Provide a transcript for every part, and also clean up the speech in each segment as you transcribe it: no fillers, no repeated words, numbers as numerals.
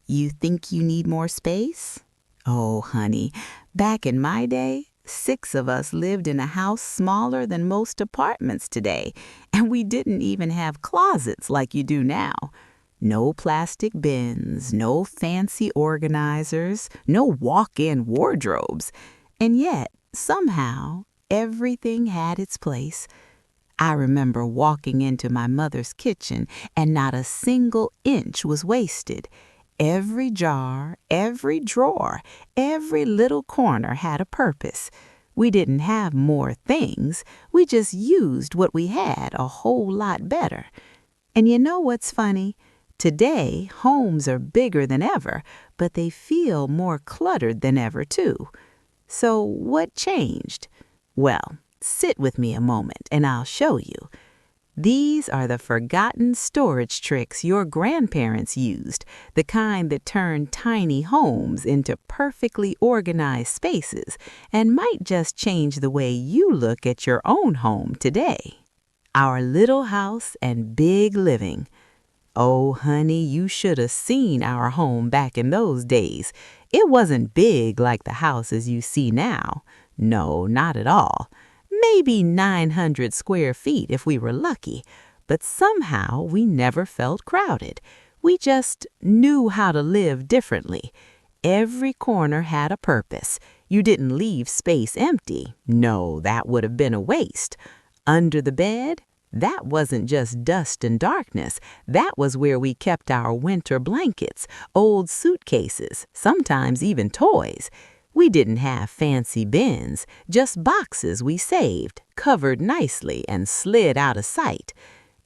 You think you need more space? Oh, honey, back in my day, 6 of us lived in a house smaller than most apartments today, and we didn't even have closets like you do now. No plastic bins, no fancy organizers, no walk-in wardrobes. And yet, somehow, everything had its place. I remember walking into my mother's kitchen and not a single inch was wasted. Every jar, every drawer, every little corner had a purpose. We didn't have more things, we just used what we had a whole lot better. And you know what's funny? Today, homes are bigger than ever, but they feel more cluttered than ever, too. So what changed? Well, sit with me a moment and I'll show you. These are the forgotten storage tricks your grandparents used, the kind that turned tiny homes into perfectly organized spaces and might just change the way you look at your own home today. Our little house and big living. Oh, honey, you should have seen our home back in those days. It wasn't big like the houses you see now. No, not at all. Maybe 900 square feet if we were lucky, but somehow we never felt crowded. We just knew how to live differently. Every corner had a purpose. You didn't leave space empty. No, that would have been a waste. Under the bed? That wasn't just dust and darkness. That was where we kept our winter blankets, old suitcases, sometimes even toys. We didn't have fancy bins, just boxes we saved, covered nicely and slid out of sight.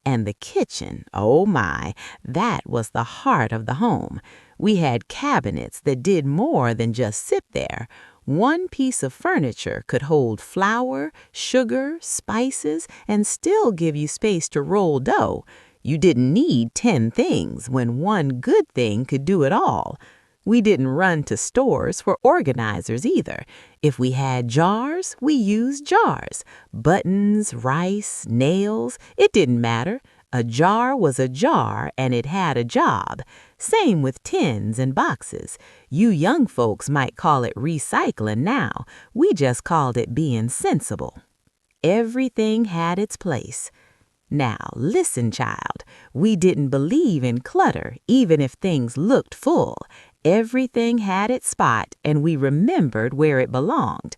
And the kitchen, oh my, that was the heart of the home. We had cabinets that did more than just sit there. One piece of furniture could hold flour, sugar, spices, and still give you space to roll dough. You didn't need 10 things when one good thing could do it all. We didn't run to stores for organizers either. If we had jars, we used jars. Buttons, rice, nails, it didn't matter. A jar was a jar and it had a job. Same with tins and boxes. You young folks might call it recycling now. We just called it being sensible. Everything had its place. Now, listen, child, we didn't believe in clutter, even if things looked full. Everything had its spot, and we remembered where it belonged.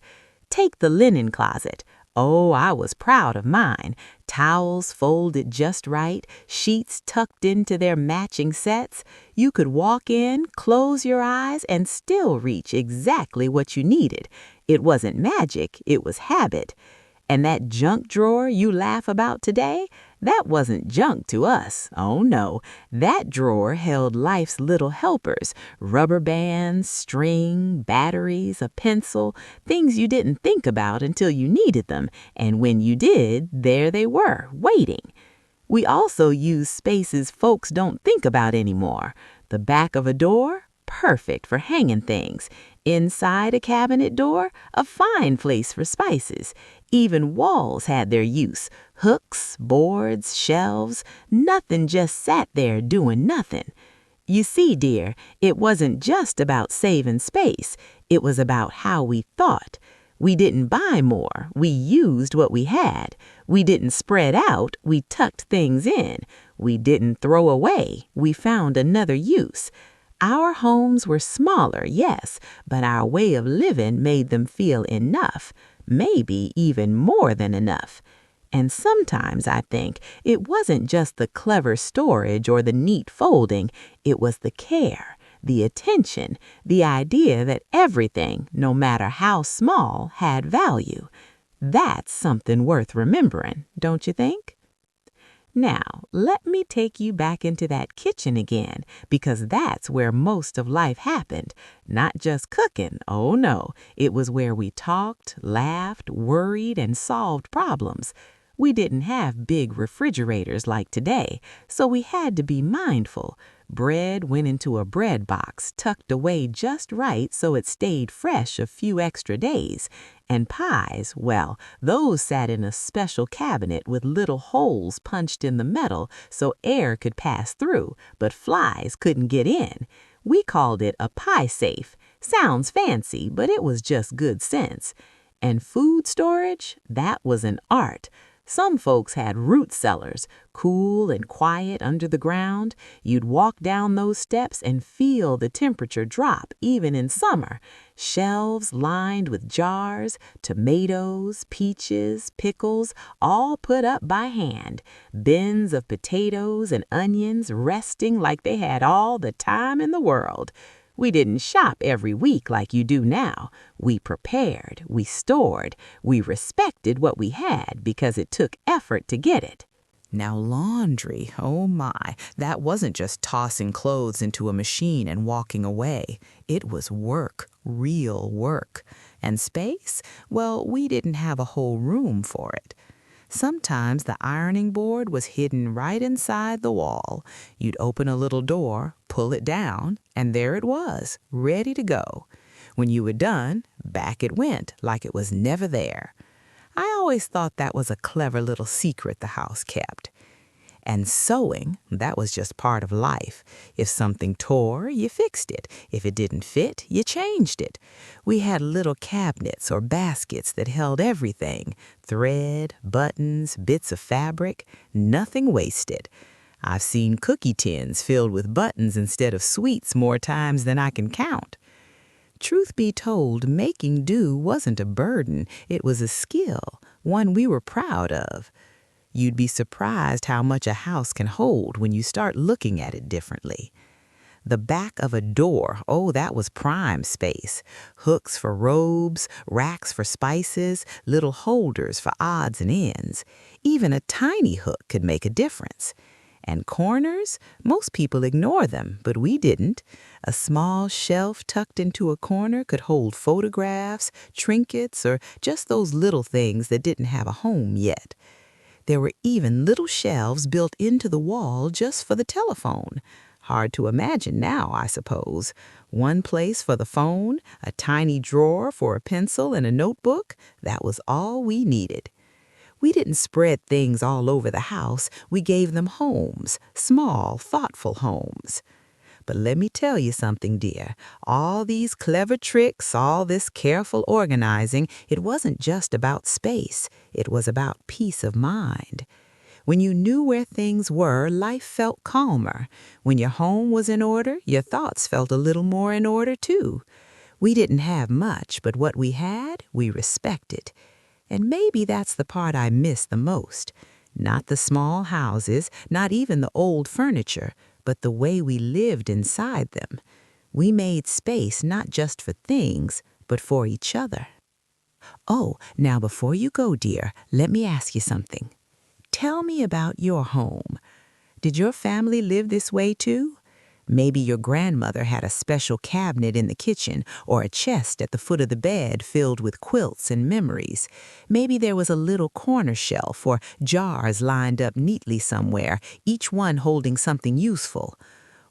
Take the linen closet. Oh, I was proud of mine. Towels folded just right, sheets tucked into their matching sets. You could walk in, close your eyes, and still reach exactly what you needed. It wasn't magic, it was habit. And that junk drawer you laugh about today, that wasn't junk to us. Oh no, that drawer held life's little helpers, rubber bands, string, batteries, a pencil, things you didn't think about until you needed them. And when you did, there they were, waiting. We also use spaces folks don't think about anymore. The back of a door? Perfect for hanging things. Inside a cabinet door, a fine place for spices. Even walls had their use. Hooks, boards, shelves, nothing just sat there doing nothing. You see, dear, it wasn't just about saving space. It was about how we thought. We didn't buy more, we used what we had. We didn't spread out, we tucked things in. We didn't throw away, we found another use. Our homes were smaller, yes, but our way of living made them feel enough, maybe even more than enough. And sometimes, I think, it wasn't just the clever storage or the neat folding, it was the care, the attention, the idea that everything, no matter how small, had value. That's something worth remembering, don't you think? Now, let me take you back into that kitchen again, because that's where most of life happened. Not just cooking, oh no, it was where we talked, laughed, worried, and solved problems. We didn't have big refrigerators like today, so we had to be mindful. Bread went into a bread box, tucked away just right so it stayed fresh a few extra days. And pies, well, those sat in a special cabinet with little holes punched in the metal so air could pass through, but flies couldn't get in. We called it a pie safe. Sounds fancy, but it was just good sense. And food storage, that was an art. Some folks had root cellars, cool and quiet under the ground. You'd walk down those steps and feel the temperature drop, even in summer. Shelves lined with jars, tomatoes, peaches, pickles, all put up by hand. Bins of potatoes and onions resting like they had all the time in the world. We didn't shop every week like you do now. We prepared, we stored, we respected what we had because it took effort to get it. Now laundry, oh my, that wasn't just tossing clothes into a machine and walking away. It was work, real work. And space? Well, we didn't have a whole room for it. Sometimes the ironing board was hidden right inside the wall. You'd open a little door, pull it down, and there it was, ready to go. When you were done, back it went, like it was never there. I always thought that was a clever little secret the house kept. And sewing, that was just part of life. If something tore, you fixed it. If it didn't fit, you changed it. We had little cabinets or baskets that held everything. Thread, buttons, bits of fabric, nothing wasted. I've seen cookie tins filled with buttons instead of sweets more times than I can count. Truth be told, making do wasn't a burden. It was a skill, one we were proud of. You'd be surprised how much a house can hold when you start looking at it differently. The back of a door, oh, that was prime space. Hooks for robes, racks for spices, little holders for odds and ends. Even a tiny hook could make a difference. And corners? Most people ignore them, but we didn't. A small shelf tucked into a corner could hold photographs, trinkets, or just those little things that didn't have a home yet. There were even little shelves built into the wall just for the telephone. Hard to imagine now, I suppose. One place for the phone, a tiny drawer for a pencil and a notebook. That was all we needed. We didn't spread things all over the house. We gave them homes, small, thoughtful homes. But let me tell you something, dear. All these clever tricks, all this careful organizing, it wasn't just about space. It was about peace of mind. When you knew where things were, life felt calmer. When your home was in order, your thoughts felt a little more in order too. We didn't have much, but what we had, we respected. And maybe that's the part I miss the most. Not the small houses, not even the old furniture, but the way we lived inside them. We made space not just for things, but for each other. Oh, now before you go, dear, let me ask you something. Tell me about your home. Did your family live this way too? Maybe your grandmother had a special cabinet in the kitchen or a chest at the foot of the bed filled with quilts and memories. Maybe there was a little corner shelf or jars lined up neatly somewhere, each one holding something useful.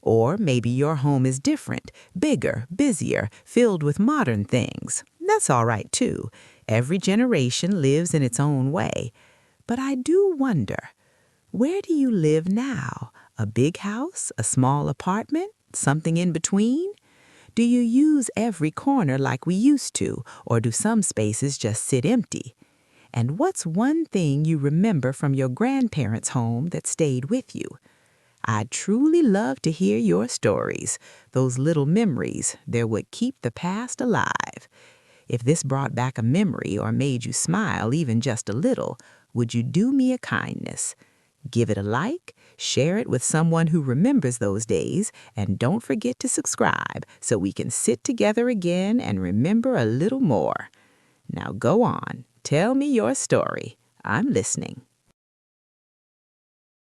Or maybe your home is different, bigger, busier, filled with modern things. That's all right too. Every generation lives in its own way. But I do wonder, where do you live now? A big house? A small apartment? Something in between? Do you use every corner like we used to, or do some spaces just sit empty? And what's one thing you remember from your grandparents' home that stayed with you? I'd truly love to hear your stories. Those little memories, they're what keep the past alive. If this brought back a memory or made you smile even just a little, would you do me a kindness? Give it a like, share it with someone who remembers those days, and don't forget to subscribe so we can sit together again and remember a little more. Now go on, tell me your story. I'm listening.